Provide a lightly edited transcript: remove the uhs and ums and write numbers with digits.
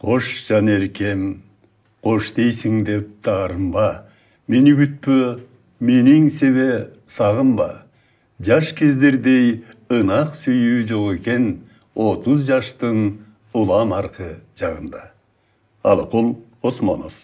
Кош жан эркем, кош дейсиң деп дарынба, мени күтпө, менин себе сагынба. Жаш кездердей ынак сүйүү жок экен, 30 жаштын улам аркы жагында. Алыкул Осмонов.